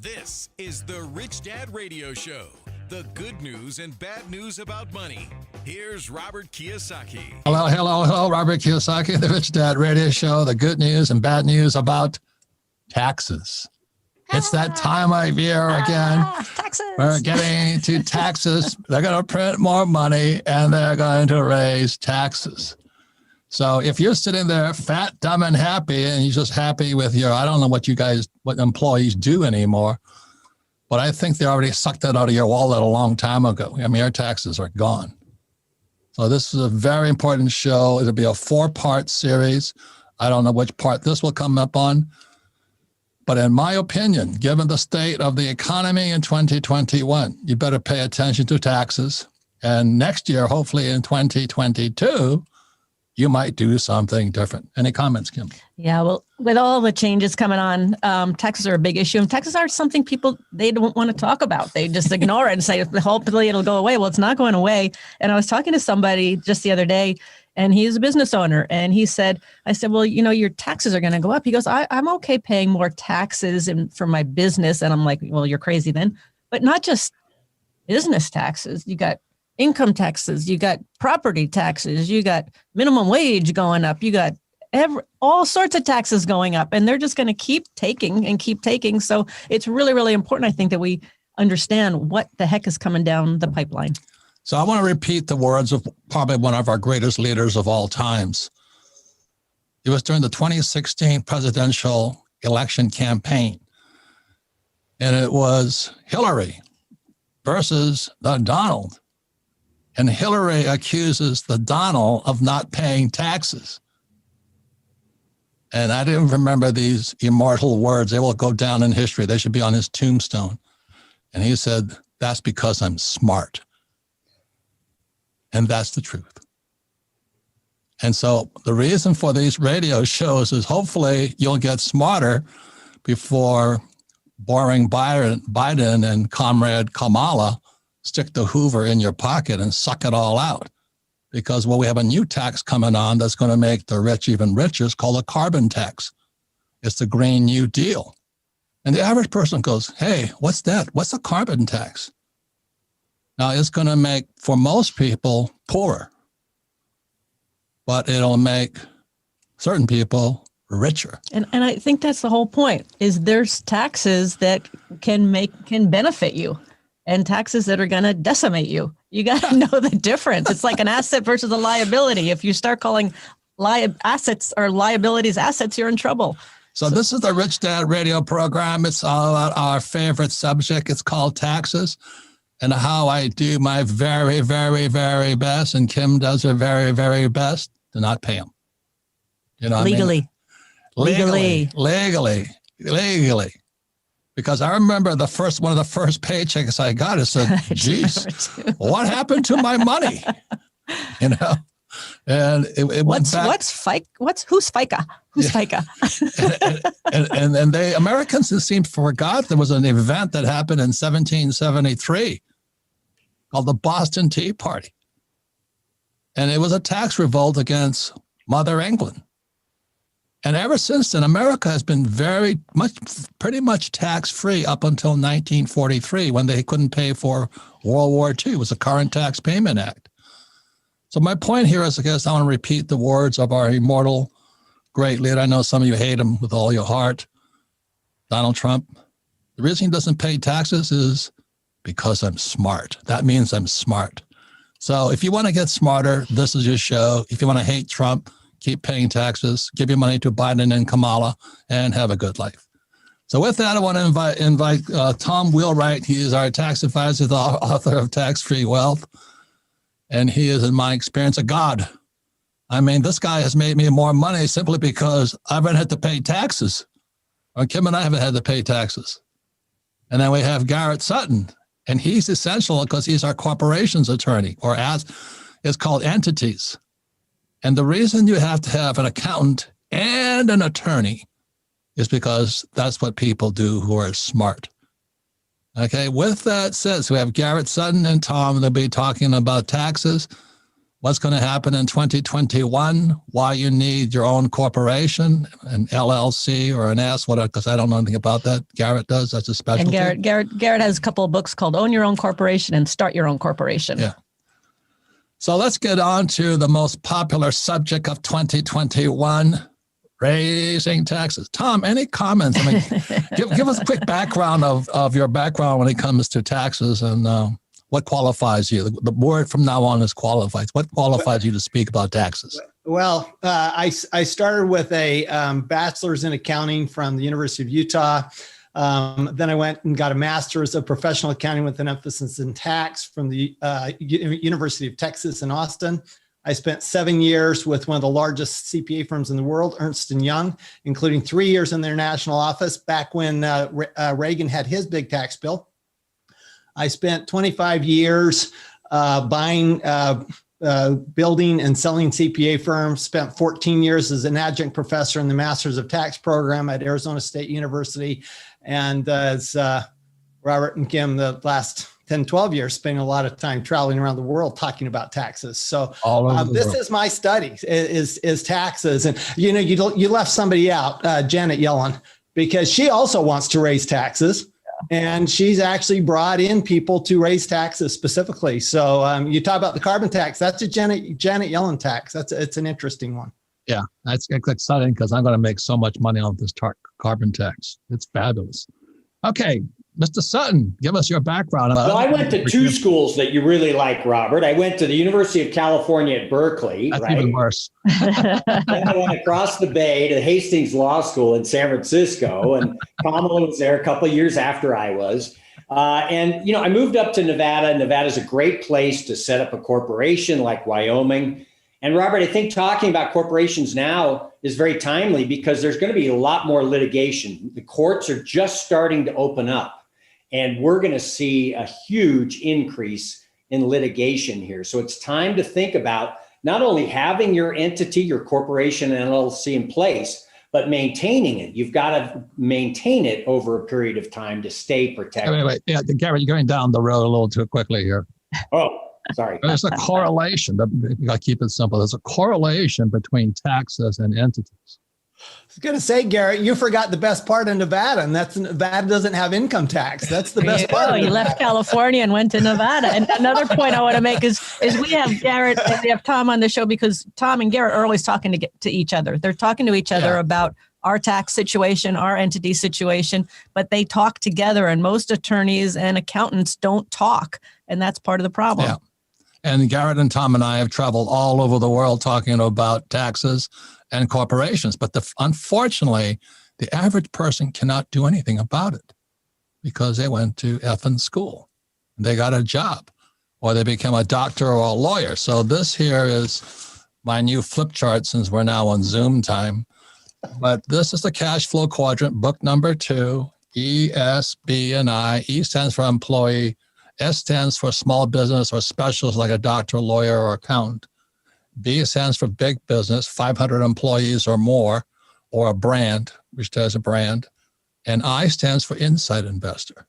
This is the Rich Dad Radio Show. The good news and bad news about money. Here's Robert Kiyosaki. Hello. Robert Kiyosaki, the Rich Dad Radio Show. The good news and bad news about taxes. It's that time of year again. Taxes. We're getting to taxes. They're going to print more money and they're going to raise taxes. So if you're sitting there fat, dumb, and happy, and you're just happy with your, I don't know what employees do anymore, but I think they already sucked that out of your wallet a long time ago. I mean, your taxes are gone. So this is a very important show. It'll be a 4-part series. I don't know which part this will come up on. But in my opinion, given the state of the economy in 2021, you better pay attention to taxes. And next year, hopefully in 2022, you might do something different. Any comments, Kim? Yeah, well, with all the changes coming on, taxes are a big issue. And taxes are something they don't want to talk about. They just ignore it and say, hopefully it'll go away. Well, it's not going away. And I was talking to somebody just the other day, and he's a business owner. And I said, well, your taxes are going to go up. He goes, I'm okay paying more taxes for my business. And I'm like, well, you're crazy then. But not just business taxes. You got income taxes, you got property taxes, you got minimum wage going up, you got all sorts of taxes going up, and they're just going to keep taking. So it's really, really important, I think, that we understand what the heck is coming down the pipeline. So I want to repeat the words of probably one of our greatest leaders of all times. It was during the 2016 presidential election campaign, and it was Hillary versus the Donald. And Hillary accuses the Donald of not paying taxes. And I didn't remember these immortal words. They will go down in history. They should be on his tombstone. And he said, that's because I'm smart. And that's the truth. And so the reason for these radio shows is hopefully you'll get smarter before boring Biden and Comrade Kamala stick the Hoover in your pocket and suck it all out. Because, we have a new tax coming on that's going to make the rich even richer. It's called a carbon tax. It's the Green New Deal. And the average person goes, hey, what's that? What's a carbon tax? Now, it's going to make, for most people, poorer. But it'll make certain people richer. And I think that's the whole point, is there's taxes that can benefit you, and taxes that are going to decimate you. You got to know the difference. It's like an asset versus a liability. If you start calling assets or liabilities assets, you're in trouble. So this is the Rich Dad Radio program. It's all about our favorite subject. It's called taxes, and how I do my very, very, very best, and Kim does her very, very best to not pay them. You know, legally. Because I remember one of the first paychecks I got, I said, geez, what happened to my money? And it went back. Who's FICA? Who's FICA? and they, Americans, it seemed, forgot there was an event that happened in 1773 called the Boston Tea Party. And it was a tax revolt against Mother England. And ever since then, America has been pretty much tax-free up until 1943, when they couldn't pay for World War II. It was the Current Tax Payment Act. So my point here is, I guess I want to repeat the words of our immortal great leader. I know some of you hate him with all your heart, Donald Trump. The reason he doesn't pay taxes is because I'm smart. That means I'm smart. So if you want to get smarter, this is your show. If you want to hate Trump, keep paying taxes, give your money to Biden and Kamala, and have a good life. So with that, I want to invite Tom Wheelwright. He is our tax advisor, the author of Tax-Free Wealth. And he is, in my experience, a god. I mean, this guy has made me more money simply because I haven't had to pay taxes. Or Kim and I haven't had to pay taxes. And then we have Garrett Sutton. And he's essential because he's our corporations attorney, or as it's called entities. And the reason you have to have an accountant and an attorney is because that's what people do who are smart. Okay, with that said, so we have Garrett Sutton and Tom. They'll be talking about taxes. what's going to happen in 2021, why you need your own corporation, an LLC or an S, whatever, because I don't know anything about that. Garrett does. That's a specialty. And Garrett has a couple of books called Own Your Own Corporation and Start Your Own Corporation. Yeah. So let's get on to the most popular subject of 2021, raising taxes. Tom, any comments? I mean, give us a quick background of your background when it comes to taxes and what qualifies you. The word from now on is qualifies. What qualifies you to speak about taxes? Well, I started with a bachelor's in accounting from the University of Utah. Then I went and got a master's of professional accounting with an emphasis in tax from the University of Texas in Austin. I spent 7 years with one of the largest CPA firms in the world, Ernst & Young, including 3 years in their national office back when Reagan had his big tax bill. I spent 25 years building and selling CPA firms, spent 14 years as an adjunct professor in the Masters of Tax program at Arizona State University. And as Robert and Kim, the last 10, 12 years, spending a lot of time traveling around the world talking about taxes. So this is my study is taxes. And, you know, you left somebody out, Janet Yellen, because she also wants to raise taxes. And she's actually brought in people to raise taxes specifically. So you talk about the carbon tax. That's a Janet Yellen tax. It's an interesting one. Yeah, that's exciting because I'm going to make so much money off this carbon tax. It's fabulous. Okay, Mr. Sutton, give us your background. Well, I went to two schools that you really like, Robert. I went to the University of California at Berkeley. That's even worse. Then I went across the bay to Hastings Law School in San Francisco, and Kamala was there a couple of years after I was. And, you know, I moved up to Nevada. Nevada's a great place to set up a corporation like Wyoming. And Robert, I think talking about corporations now is very timely because there's going to be a lot more litigation. The courts are just starting to open up. And we're going to see a huge increase in litigation here. So it's time to think about not only having your entity, your corporation and LLC in place, but maintaining it. You've got to maintain it over a period of time to stay protected. Wait. Yeah, Gary, you're going down the road a little too quickly here. Oh, sorry. There's a correlation. You got to keep it simple. There's a correlation between taxes and entities. I was going to say, Garrett, you forgot the best part of Nevada, and that's Nevada doesn't have income tax. That's the best part. You left California and went to Nevada. And another point I want to make is we have Garrett and we have Tom on the show because Tom and Garrett are always talking to each other. They're talking to each other about our tax situation, our entity situation, but they talk together, and most attorneys and accountants don't talk, and that's part of the problem. Yeah. And Garrett and Tom and I have traveled all over the world talking about taxes and corporations. But unfortunately, the average person cannot do anything about it because they went to effing school. They got a job or they became a doctor or a lawyer. So this here is my new flip chart since we're now on Zoom time. But this is the cash flow quadrant, book number 2, E, S, B, and I. E stands for employee. S stands for small business or specialist like a doctor, lawyer, or accountant. B stands for big business, 500 employees or more, or a brand, which does a brand. And I stands for inside investor.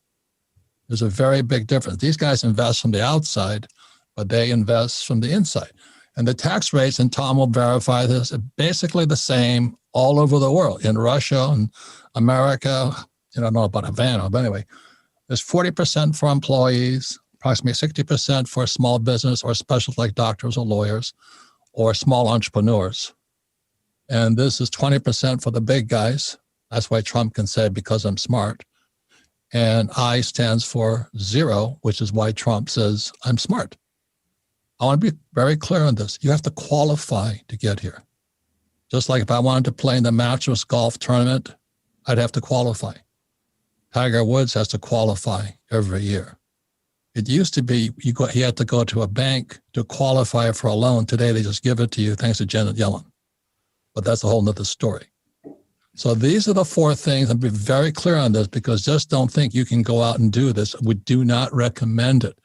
There's a very big difference. These guys invest from the outside, but they invest from the inside. And the tax rates, and Tom will verify this, are basically the same all over the world. In Russia and America, I don't know about Havana, but anyway, there's 40% for employees, approximately 60% for small business or specialists like doctors or lawyers or small entrepreneurs. And this is 20% for the big guys. That's why Trump can say, because I'm smart. And I stands for 0, which is why Trump says, I'm smart. I want to be very clear on this. You have to qualify to get here. Just like if I wanted to play in the Masters golf tournament, I'd have to qualify. Tiger Woods has to qualify every year. It used to be he had to go to a bank to qualify for a loan. Today, they just give it to you thanks to Janet Yellen. But that's a whole nother story. So these are the 4 things. I'll be very clear on this because just don't think you can go out and do this. We do not recommend it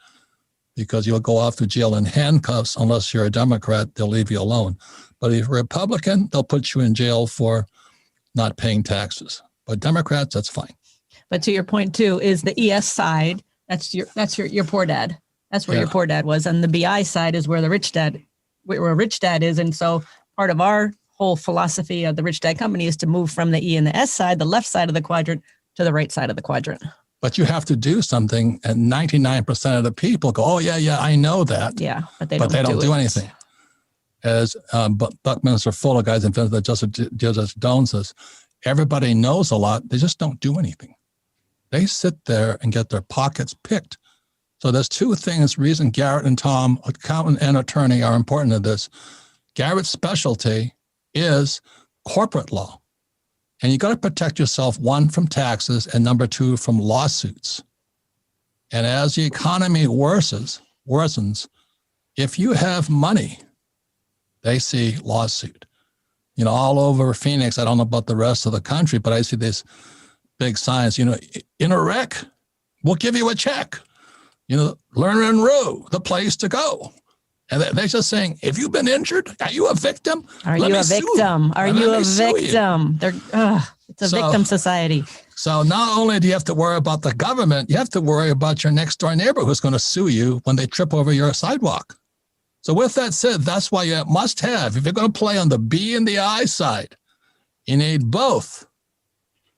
because you'll go off to jail in handcuffs unless you're a Democrat. They'll leave you alone. But if you're a Republican, they'll put you in jail for not paying taxes. But Democrats, that's fine. But to your point too, is the ES side, that's your poor dad. That's where your poor dad was. And the BI side is where the rich dad where Rich Dad is. And so part of our whole philosophy of the Rich Dad Company is to move from the E and the S side, the left side of the quadrant, to the right side of the quadrant. But you have to do something, and 99% of the people go, "Oh yeah, I know that." Yeah, but they don't do it. anything. As Buckminster Fuller, guys invented that Joseph Jones says, everybody knows a lot, they just don't do anything. They sit there and get their pockets picked. So there's two things, reason Garrett and Tom, accountant and attorney, are important to this. Garrett's specialty is corporate law. And you got to protect yourself, one, from taxes, and number two, from lawsuits. And as the economy worsens, if you have money, they see lawsuit. You know, all over Phoenix, I don't know about the rest of the country, but I see this big signs, you know, in a wreck, we'll give you a check. You know, Lerner and Rowe, the place to go. And they're just saying, if you've been injured, are you a victim? Are you a victim? Are you a victim? It's a victim society. So not only do you have to worry about the government, you have to worry about your next door neighbor who's going to sue you when they trip over your sidewalk. So with that said, that's why you must have, if you're going to play on the B and the I side, you need both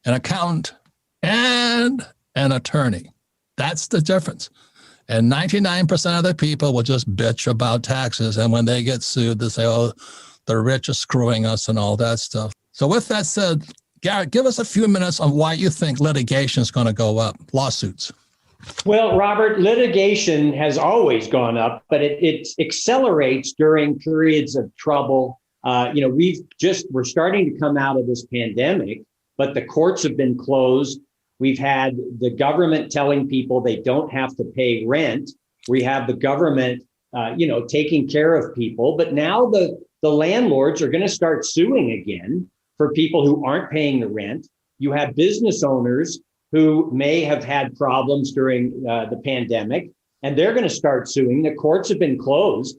an accountant and an attorney. That's the difference. And 99% of the people will just bitch about taxes. And when they get sued, they say, oh, the rich are screwing us and all that stuff. So with that said, Garrett, give us a few minutes on why you think litigation is going to go up, lawsuits. Well, Robert, litigation has always gone up, but it accelerates during periods of trouble. We're starting to come out of this pandemic, but the courts have been closed. We've had the government telling people they don't have to pay rent. We have the government, taking care of people. But now the landlords are going to start suing again for people who aren't paying the rent. You have business owners who may have had problems during the pandemic, and they're going to start suing. The courts have been closed.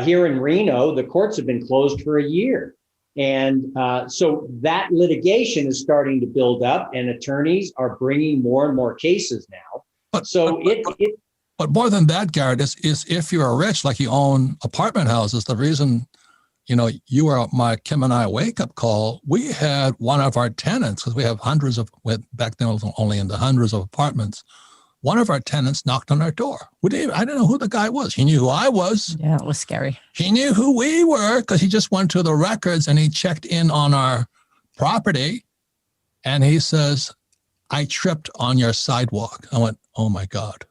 Here in Reno, the courts have been closed for a year. And so that litigation is starting to build up, and attorneys are bringing more and more cases now. But more than that, Garrett, is if you're rich, like you own apartment houses, the reason, you were my Kim and I wake-up call, we had one of our tenants, because we have back then it was only in the hundreds of apartments, one of our tenants knocked on our door. I didn't know who the guy was. He knew who I was. Yeah, it was scary. He knew who we were because he just went to the records and he checked in on our property. And he says, I tripped on your sidewalk. I went, oh my God.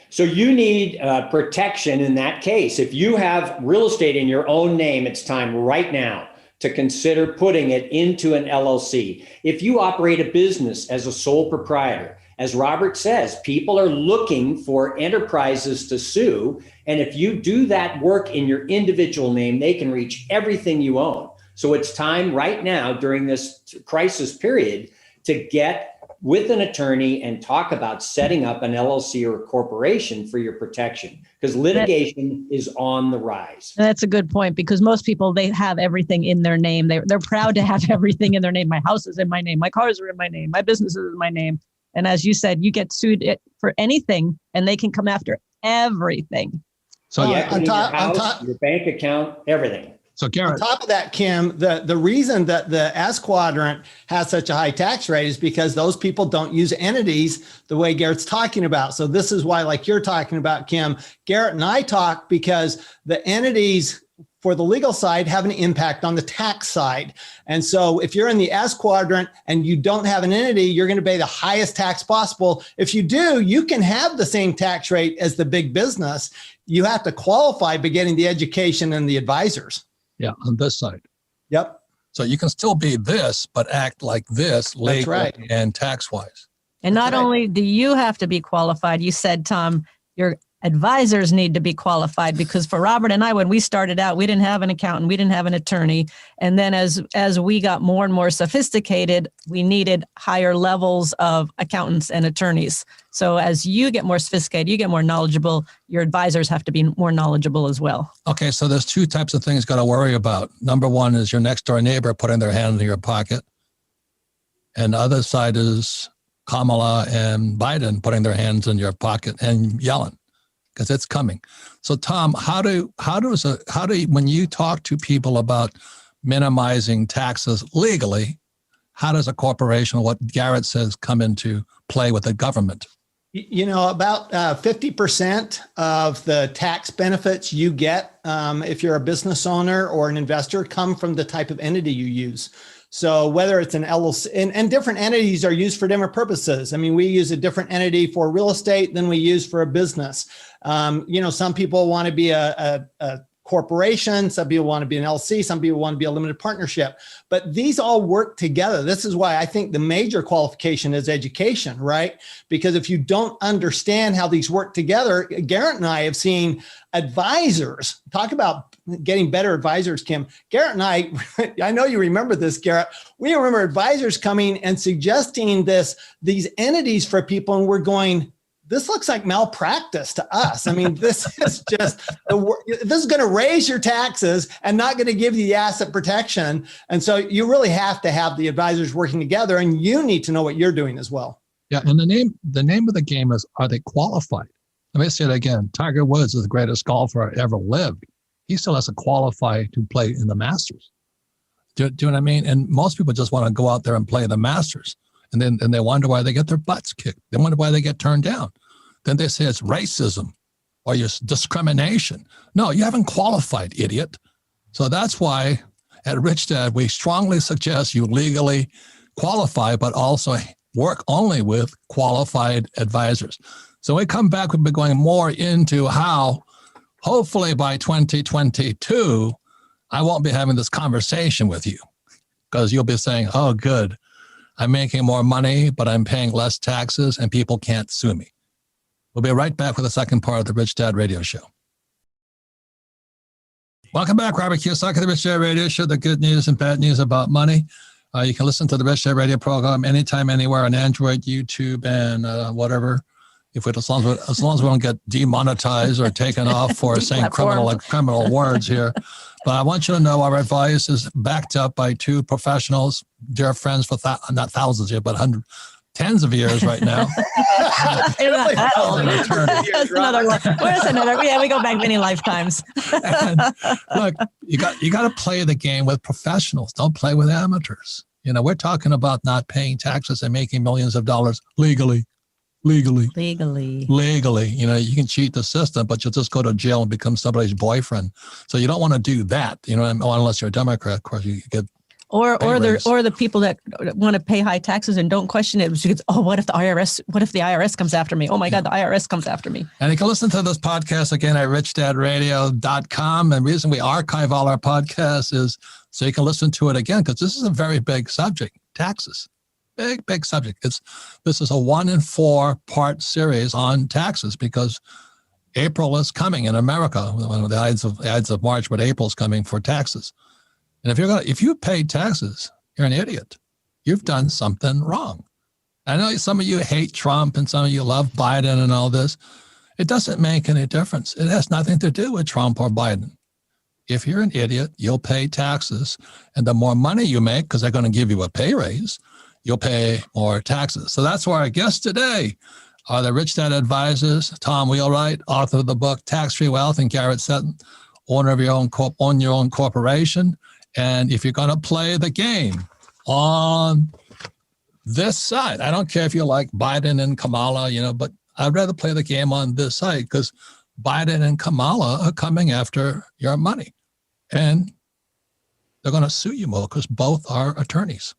So you need protection in that case. If you have real estate in your own name, it's time right now to consider putting it into an LLC. If you operate a business as a sole proprietor, as Robert says, people are looking for enterprises to sue. And if you do that work in your individual name, they can reach everything you own. So it's time right now during this crisis period to get with an attorney and talk about setting up an LLC or a corporation for your protection, because litigation is on the rise. That's a good point, because most people, they have everything in their name. They're proud to have everything in their name. My house is in my name. My cars are in my name. My business is in my name. And as you said, you get sued for anything and they can come after everything. So on top, your bank account, everything. So Garrett, on top of that, Kim, the reason that the S quadrant has such a high tax rate is because those people don't use entities the way Garrett's talking about. So this is why, like you're talking about, Kim, Garrett and I talk because the entities for the legal side have an impact on the tax side. And so if you're in the S quadrant and you don't have an entity, you're going to pay the highest tax possible. If you do, you can have the same tax rate as the big business. You have to qualify by getting the education and the advisors. Yeah, on this side. Yep. So you can still be this, but act like this legally and tax-wise. And not only do you have to be qualified, you said, Tom, your advisors need to be qualified, because for Robert and I, when we started out, we didn't have an accountant, we didn't have an attorney. And then as we got more and more sophisticated, we needed higher levels of accountants and attorneys. So as you get more sophisticated, you get more knowledgeable, your advisors have to be more knowledgeable as well. Okay, so there's two types of things you got to worry about. Number one is your next door neighbor putting their hand in your pocket. And the other side is Kamala and Biden putting their hands in your pocket and yelling. because it's coming. So Tom, when you talk to people about minimizing taxes legally, how does a corporation, what Garrett says, come into play with the government? About 50% of the tax benefits you get if you're a business owner or an investor come from the type of entity you use. So whether it's an LLC, and different entities are used for different purposes. I mean, we use a different entity for real estate than we use for a business. Some people want to be a corporation, some people want to be an LLC, some people want to be a limited partnership, but these all work together. This is why I think the major qualification is education, right? Because if you don't understand how these work together, Garrett and I have seen advisors talk about getting better advisors, Kim. Garrett and I know you remember this, Garrett. We remember advisors coming and suggesting these entities for people, and we're going, this looks like malpractice to us. I mean, this is going to raise your taxes and not going to give you the asset protection. And so you really have to have the advisors working together, and you need to know what you're doing as well. Yeah. And the name of the game is, are they qualified? Let me say it again. Tiger Woods is the greatest golfer ever lived. He still has to qualify to play in the Masters. Do you know what I mean? And most people just want to go out there and play the Masters. And then they wonder why they get their butts kicked. They wonder why they get turned down. Then they say it's racism or your discrimination. No, you haven't qualified, idiot. So that's why at Rich Dad, we strongly suggest you legally qualify, but also work only with qualified advisors. So when we come back, we'll be going more into how, hopefully by 2022, I won't be having this conversation with you because you'll be saying, oh, good, I'm making more money, but I'm paying less taxes and people can't sue me. We'll be right back with the second part of the Rich Dad Radio Show. Welcome back, Robert Kiyosaki, the Rich Dad Radio Show, the good news and bad news about money. You can listen to the Rich Dad Radio program anytime, anywhere on Android, YouTube, and whatever. As long as we don't get demonetized or taken off for saying criminal words here. But I want you to know our advice is backed up by two professionals, dear friends for not thousands here, but tens of years right now. That's another one. Where's another? Yeah, we go back many lifetimes. And look, you got to play the game with professionals. Don't play with amateurs. We're talking about not paying taxes and making millions of dollars legally. You can cheat the system, but you'll just go to jail and become somebody's boyfriend. So you don't want to do that, unless you're a Democrat, of course, you get. Or the people that want to pay high taxes and don't question it because, what if the IRS comes after me? Oh my God, the IRS comes after me. And you can listen to this podcast again at richdadradio.com. And the reason we archive all our podcasts is so you can listen to it again, because this is a very big subject, taxes. Big subject. This is a 1 in 4 part series on taxes because April is coming in America. One of the Ides of March, but April's coming for taxes. And if you pay taxes, you're an idiot. You've done something wrong. I know some of you hate Trump and some of you love Biden and all this. It doesn't make any difference. It has nothing to do with Trump or Biden. If you're an idiot, you'll pay taxes. And the more money you make, because they're going to give you a pay raise, you'll pay more taxes. So that's why our guests today are the Rich Dad Advisors, Tom Wheelwright, author of the book Tax-Free Wealth, and Garrett Sutton, owner of your own corporation. And if you're going to play the game on this side, I don't care if you like Biden and Kamala, but I'd rather play the game on this side because Biden and Kamala are coming after your money. And they're going to sue you more because both are attorneys.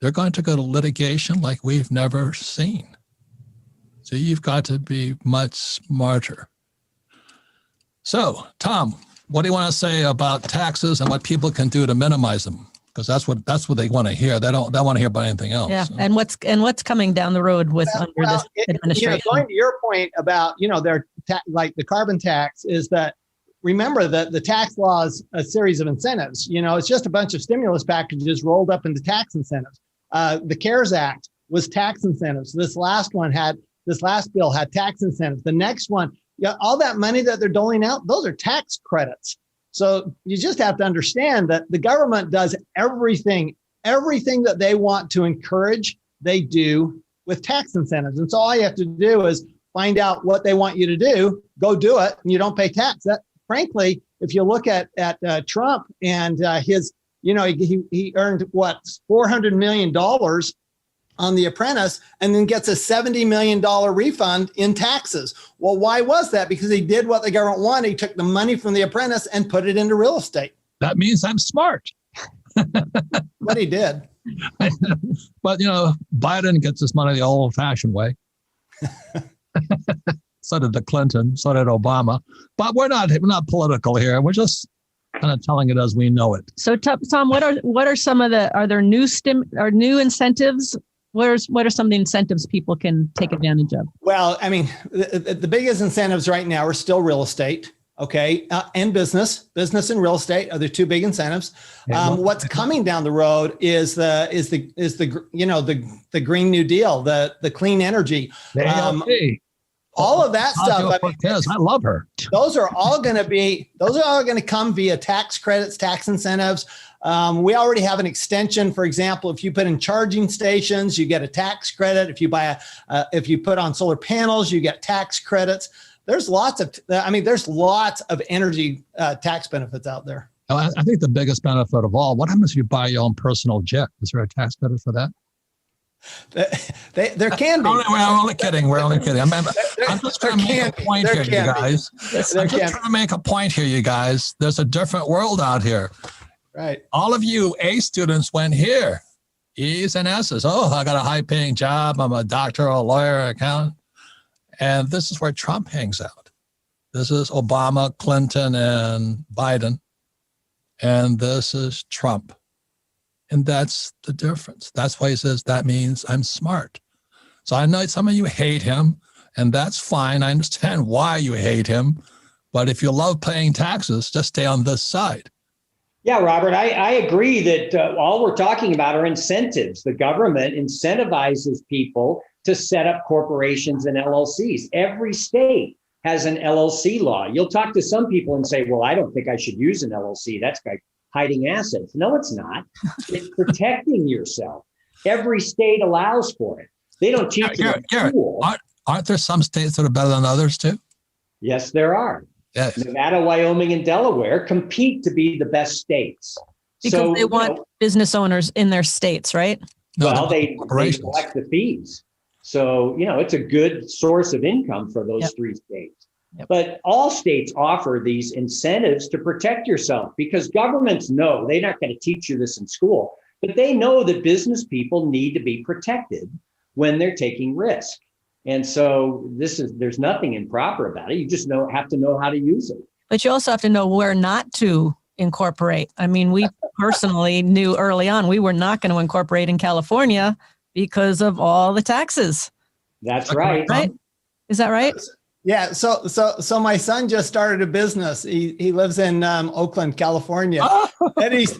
They're going to go to litigation like we've never seen. So you've got to be much smarter. So, Tom, what do you want to say about taxes and what people can do to minimize them? Because that's what they want to hear. They don't want to hear about anything else. Yeah, so. and what's coming down the road with this administration? Going to your point about their like the carbon tax is that. Remember that the tax law is a series of incentives. It's just a bunch of stimulus packages rolled up into tax incentives. The CARES Act was tax incentives. This last bill had tax incentives. The next one, all that money that they're doling out, those are tax credits. So you just have to understand that the government does everything that they want to encourage, they do with tax incentives. And so all you have to do is find out what they want you to do, go do it, and you don't pay tax. That, frankly, if you look at Trump and his, he earned what, $400 million on The Apprentice, and then gets a $70 million refund in taxes. Well, why was that? Because he did what the government wanted. He took the money from The Apprentice and put it into real estate. That means I'm smart. What he did. But, Biden gets his money the old-fashioned way. So did the Clinton, so did Obama. But we're not political here. We're just kind of telling it as we know it. So, Tom, what are some of are there new incentives? What are some of the incentives people can take advantage of? Well, I mean, the biggest incentives right now are still real estate. Okay. And business and real estate are the two big incentives. What's coming down the road is the Green New Deal, the clean energy. All of that stuff. I love her. Those are all going to come via tax credits, tax incentives. We already have an extension. For example, if you put in charging stations, you get a tax credit. If you put on solar panels, you get tax credits. There's lots of energy tax benefits out there. I think the biggest benefit of all, what happens if you buy your own personal jet? Is there a tax credit for that? There can be. We're only kidding. I'm just trying to make a point here, you guys. I'm just trying to make a point here, you guys. There's a different world out here. Right. All of you A students went here. E's and S's. Oh, I got a high-paying job. I'm a doctor, a lawyer, accountant. And this is where Trump hangs out. This is Obama, Clinton, and Biden. And this is Trump. And that's the difference. That's why he says, that means I'm smart. So I know some of you hate him, and that's fine. I understand why you hate him. But if you love paying taxes, just stay on this side. Yeah, Robert, I agree that all we're talking about are incentives. The government incentivizes people to set up corporations and LLCs. Every state has an LLC law. You'll talk to some people and say, well, I don't think I should use an LLC. That's like hiding assets. No, it's not. It's protecting yourself. Every state allows for it. They don't teach you in school. Aren't there some states that are better than others too? Yes, there are. Yes. Nevada, Wyoming, and Delaware compete to be the best states. Because they want business owners in their states, right? Well, they collect the fees. So, it's a good source of income for those three states. Yep. But all states offer these incentives to protect yourself because governments know they're not going to teach you this in school, but they know that business people need to be protected when they're taking risk. And so there's nothing improper about it. You just have to know how to use it. But you also have to know where not to incorporate. I mean, we personally knew early on we were not going to incorporate in California because of all the taxes. That's right. Right? Is that right? Yeah. So my son just started a business. He lives in Oakland, California, and he's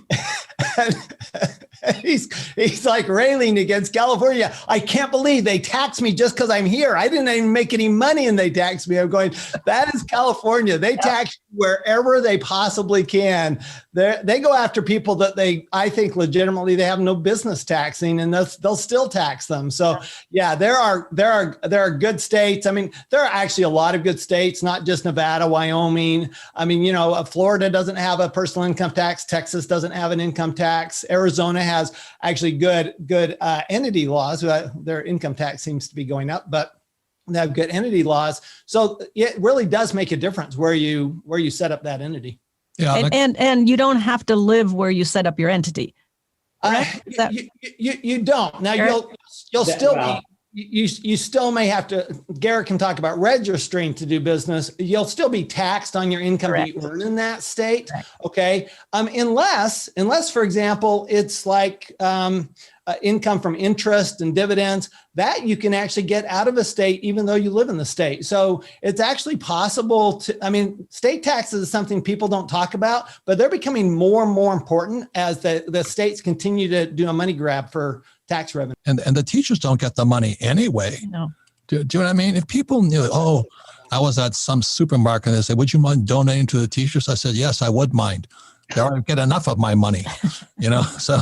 like railing against California. I can't believe they tax me just because I'm here. I didn't even make any money and they tax me. I'm going, that is California. They tax wherever they possibly can. They go after people that I think legitimately they have no business taxing, and they'll still tax them. So yeah, there are good states. I mean, there are actually a lot of good states, not just Nevada, Wyoming. I mean, Florida doesn't have a personal income tax. Texas doesn't have an income tax. Arizona has actually good entity laws. Their income tax seems to be going up, but they have good entity laws. So it really does make a difference where you set up that entity. Yeah, and you don't have to live where you set up your entity. You don't. Now you'll still be. You still may have to, Garrett can talk about registering to do business. You'll still be taxed on your income that you earn in that state. Correct. Okay. Unless, for example, it's like income from interest and dividends that you can actually get out of a state, even though you live in the state. So it's actually possible state taxes is something people don't talk about, but they're becoming more and more important as the states continue to do a money grab for tax revenue. And the teachers don't get the money anyway. No. Do you know what I mean? If people knew, I was at some supermarket and they said, would you mind donating to the teachers? I said, yes, I would mind. They already get enough of my money, So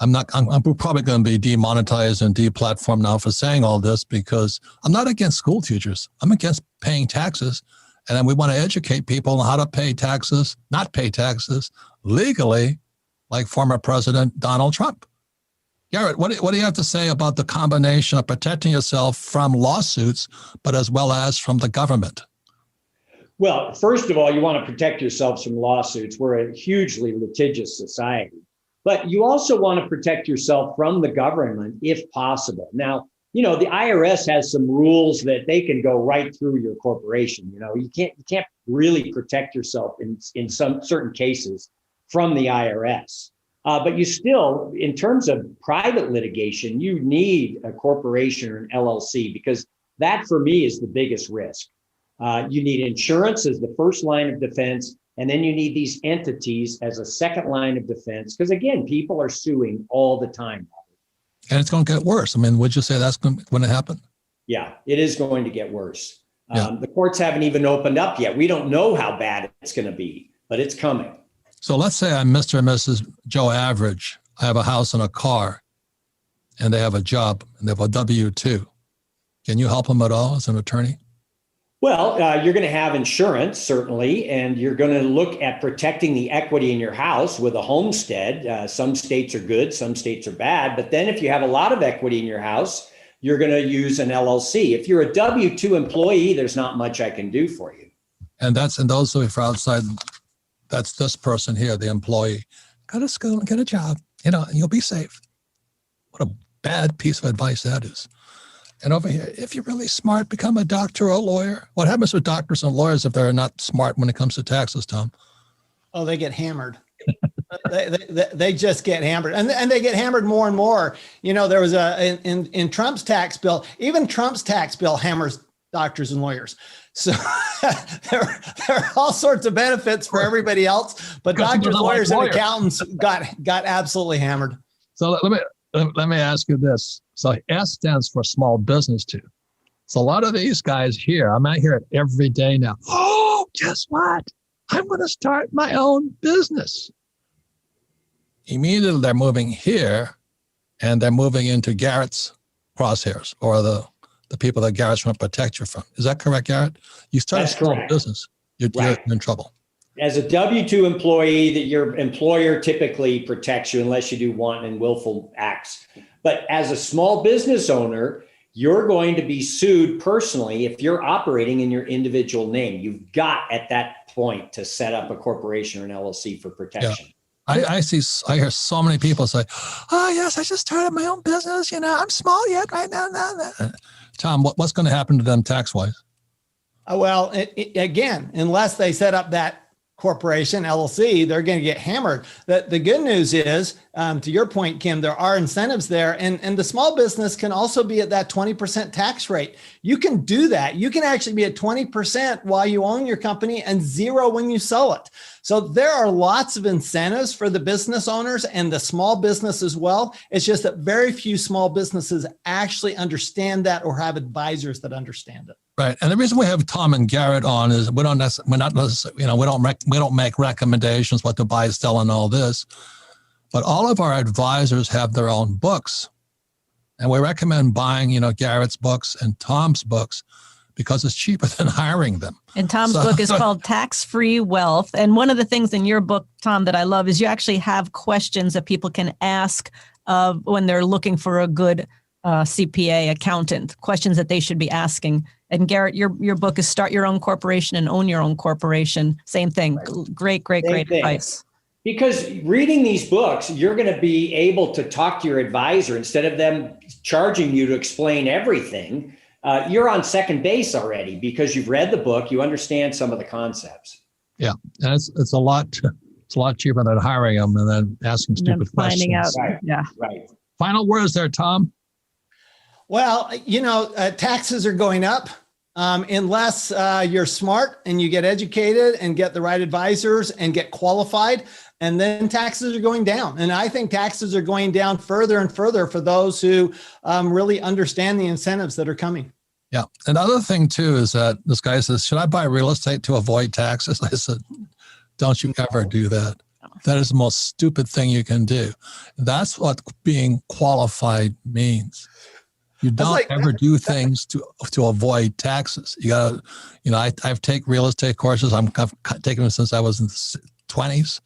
I'm probably going to be demonetized and deplatformed now for saying all this, because I'm not against school teachers. I'm against paying taxes. And then we want to educate people on how to pay taxes, not pay taxes legally, like former President Donald Trump. Garrett, what do you have to say about the combination of protecting yourself from lawsuits, but as well as from the government? Well, first of all, you want to protect yourselves from lawsuits. We're a hugely litigious society. But you also want to protect yourself from the government if possible. Now, the IRS has some rules that they can go right through your corporation. You can't really protect yourself in some certain cases from the IRS. But you still, in terms of private litigation, you need a corporation or an LLC, because that, for me, is the biggest risk. You need insurance as the first line of defense, and then you need these entities as a second line of defense, because, again, people are suing all the time. And it's going to get worse. I mean, would you say that's going to happen? Yeah, it is going to get worse. Yeah. The courts haven't even opened up yet. We don't know how bad it's going to be, but it's coming. So let's say I'm Mr. and Mrs. Joe Average. I have a house and a car, and they have a job, and they have a W-2. Can you help them at all as an attorney? Well, you're going to have insurance, certainly, and you're going to look at protecting the equity in your house with a homestead. Some states are good, some states are bad. But then if you have a lot of equity in your house, you're going to use an LLC. If you're a W-2 employee, there's not much I can do for you. And those who are outside, that's this person here, the employee. Go to school and get a job, and you'll be safe. What a bad piece of advice that is. And over here, if you're really smart, become a doctor or a lawyer. What happens with doctors and lawyers if they're not smart when it comes to taxes, Tom? Oh, they get hammered. they just get hammered, and they get hammered more and more. There was in Trump's tax bill, even Trump's tax bill hammers doctors and lawyers. So there are all sorts of benefits for everybody else, but doctors, lawyers, and accountants got absolutely hammered. So let me ask you this. So S stands for small business too. So a lot of these guys here, I'm out here every day now. Oh, guess what? I'm going to start my own business. Immediately they're moving here, and they're moving into Garrett's crosshairs, or the people that Garrett's trying to protect you from. Is that correct, Garrett? You started a small business. You're in trouble. As a W-2 employee, that your employer typically protects you unless you do wanton and willful acts. But as a small business owner, you're going to be sued personally if you're operating in your individual name. You've got at that point to set up a corporation or an LLC for protection. Yeah. I hear so many people say, "Oh yes, I just started my own business. I'm small yet right now." Tom, what's going to happen to them tax-wise? Well, again, unless they set up that corporation, LLC, they're going to get hammered. The good news is, to your point, Kim, there are incentives there, and the small business can also be at that 20% tax rate. You can do that. You can actually be at 20% while you own your company and 0 when you sell it. So there are lots of incentives for the business owners and the small business as well. It's just that very few small businesses actually understand that or have advisors that understand it. Right, and the reason we have Tom and Garrett on is we don't make recommendations what to buy, sell, and all this, but all of our advisors have their own books, and we recommend buying, Garrett's books and Tom's books because it's cheaper than hiring them. And Tom's book is called Tax-Free Wealth, and one of the things in your book, Tom, that I love is you actually have questions that people can ask when they're looking for a good CPA accountant, questions that they should be asking. And Garrett, your book is Start Your Own Corporation and Own Your Own Corporation. Same thing. Right. Great advice. Because reading these books, you're going to be able to talk to your advisor instead of them charging you to explain everything. You're on second base already because you've read the book. You understand some of the concepts. Yeah, and it's a lot cheaper than hiring them and then asking stupid questions. Finding out. Right. Yeah. Right. Final words there, Tom. Well, taxes are going up unless you're smart and you get educated and get the right advisors and get qualified. And then taxes are going down. And I think taxes are going down further and further for those who really understand the incentives that are coming. Yeah. Another thing, too, is that this guy says, should I buy real estate to avoid taxes? I said, don't you ever do that. That is the most stupid thing you can do. That's what being qualified means. You don't ever do things to avoid taxes. You got to, I've taken real estate courses. I've taken them since I was in the 20s.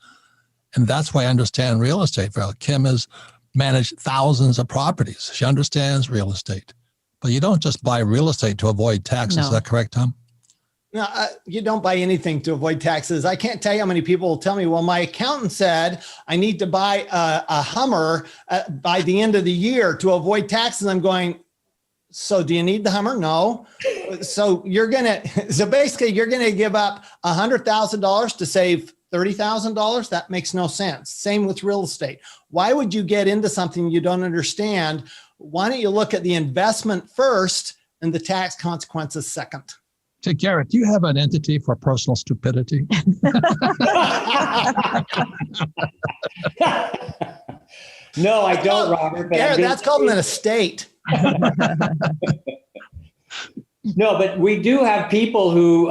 And that's why I understand real estate well. Kim has managed thousands of properties. She understands real estate. But you don't just buy real estate to avoid taxes. No. Is that correct, Tom? No, you don't buy anything to avoid taxes. I can't tell you how many people will tell me, well, my accountant said I need to buy a Hummer by the end of the year to avoid taxes. I'm going, so do you need the Hummer? No. So basically you're going to give up $100,000 to save $30,000. That makes no sense. Same with real estate. Why would you get into something you don't understand? Why don't you look at the investment first and the tax consequences second? Hey, Garrett, do you have an entity for personal stupidity? No, I don't, Robert. Garrett, that's called an estate. No, but we do have people who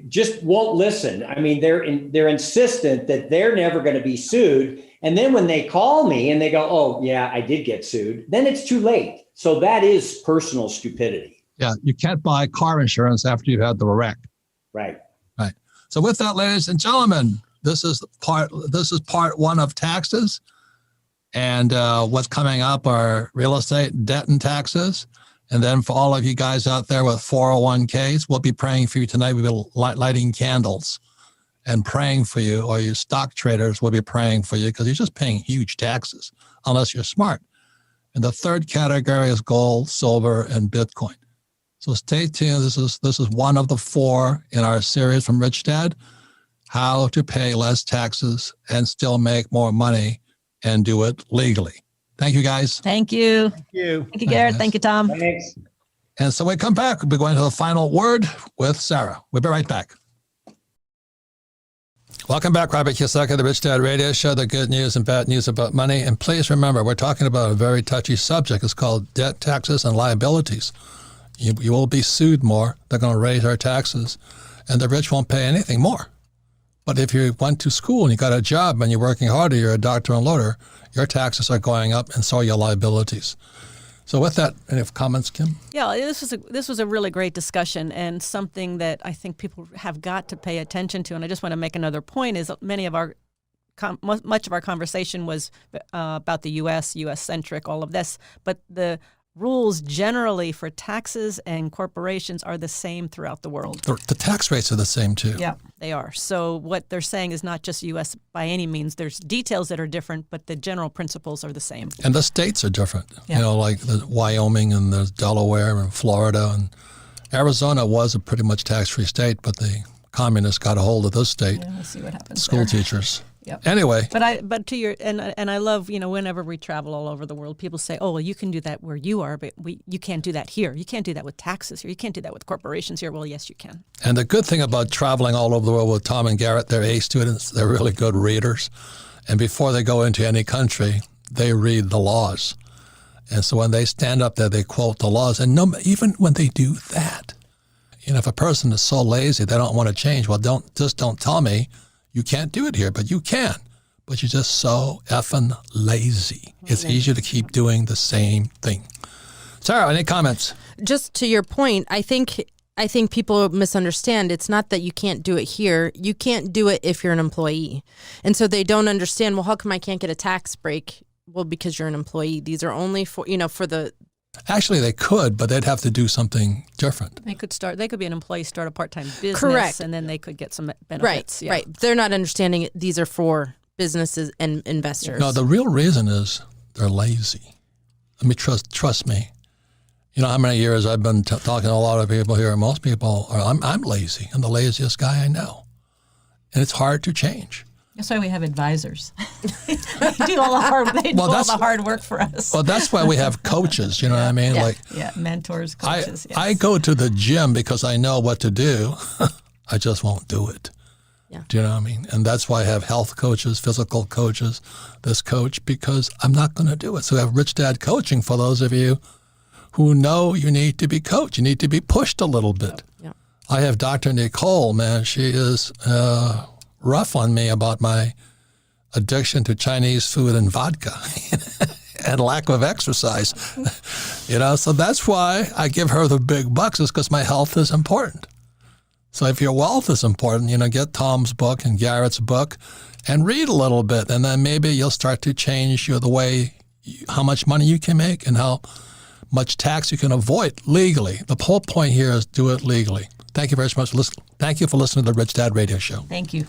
just won't listen. I mean, they're insistent that they're never going to be sued. And then when they call me and they go, oh, yeah, I did get sued, then it's too late. So that is personal stupidity. Yeah, you can't buy car insurance after you've had the wreck. Right. Right. So with that, ladies and gentlemen, this is part one of taxes. And what's coming up are real estate, debt, and taxes. And then for all of you guys out there with 401ks, we'll be praying for you tonight. We'll be lighting candles and praying for you, or you stock traders will be praying for you because you're just paying huge taxes unless you're smart. And the third category is gold, silver, and Bitcoin. So stay tuned. This is one of the 4 in our series from Rich Dad, how to pay less taxes and still make more money and do it legally. Thank you, guys. Thank you. Thank you. Thank you, Garrett. Thank you, Tom. Thanks. And so we come back. We'll be going to the final word with Sarah. We'll be right back. Welcome back, Robert Kiyosaki, the Rich Dad Radio Show, the good news and bad news about money. And please remember, we're talking about a very touchy subject. It's called debt, taxes, and liabilities. You will be sued more. They're going to raise our taxes, and the rich won't pay anything more. But if you went to school and you got a job and you're working harder, you're a doctor and lawyer, your taxes are going up, and so are your liabilities. So with that, any comments, Kim? Yeah, this was a really great discussion, and something that I think people have got to pay attention to. And I just want to make another point: is much of our conversation was about the U.S. centric, all of this, but the rules generally for taxes and corporations are the same throughout the world. The tax rates are the same too. Yeah, they are. So what they're saying is not just U.S. by any means. There's details that are different, but the general principles are the same. And the states are different. Yeah. You know, like the Wyoming and there's Delaware and Florida and Arizona was a pretty much tax-free state, but the communists got a hold of this state. Yeah, we'll see what happens. School teachers. Yep. Anyway, but to your and I love, whenever we travel all over the world, people say, oh, well, you can do that where you are, but you can't do that here. You can't do that with taxes here. You can't do that with corporations here. Well, yes, you can. And the good thing about traveling all over the world with Tom and Garrett, they're A students. They're really good readers, and before they go into any country, they read the laws. And so when they stand up there, they quote the laws. And even when they do that, if a person is so lazy they don't want to change, well, don't tell me you can't do it here, but you can. But you're just so effing lazy. It's easier to keep doing the same thing. Sarah, any comments? Just to your point, I think people misunderstand. It's not that you can't do it here. You can't do it if you're an employee. And so they don't understand, well, how come I can't get a tax break? Well, because you're an employee. These are only for the... Actually, they could, but they'd have to do something different. They could be an employee, start a part-time business, correct, and then they could get some benefits. Right. They're not understanding it. These are for businesses and investors. No, the real reason is they're lazy. Let me trust me. You know how many years I've been talking to a lot of people here, and most people are, I'm lazy. I'm the laziest guy I know. And it's hard to change. That's why we have advisors. They do all the hard work for us. Well, that's why we have coaches, you know what I mean? Mentors, coaches. Yes. I go to the gym because I know what to do. I just won't do it. Yeah. Do you know what I mean? And that's why I have health coaches, physical coaches, this coach, because I'm not going to do it. So I have Rich Dad Coaching for those of you who know you need to be coached. You need to be pushed a little bit. Yeah. I have Dr. Nicole, man. She is rough on me about my addiction to Chinese food and vodka and lack of exercise. So that's why I give her the big bucks, is because my health is important. So if your wealth is important, get Tom's book and Garrett's book and read a little bit. And then maybe you'll start to change the way, how much money you can make and how much tax you can avoid legally. The whole point here is do it legally. Thank you very much for listening. Thank you for listening to the Rich Dad Radio Show. Thank you.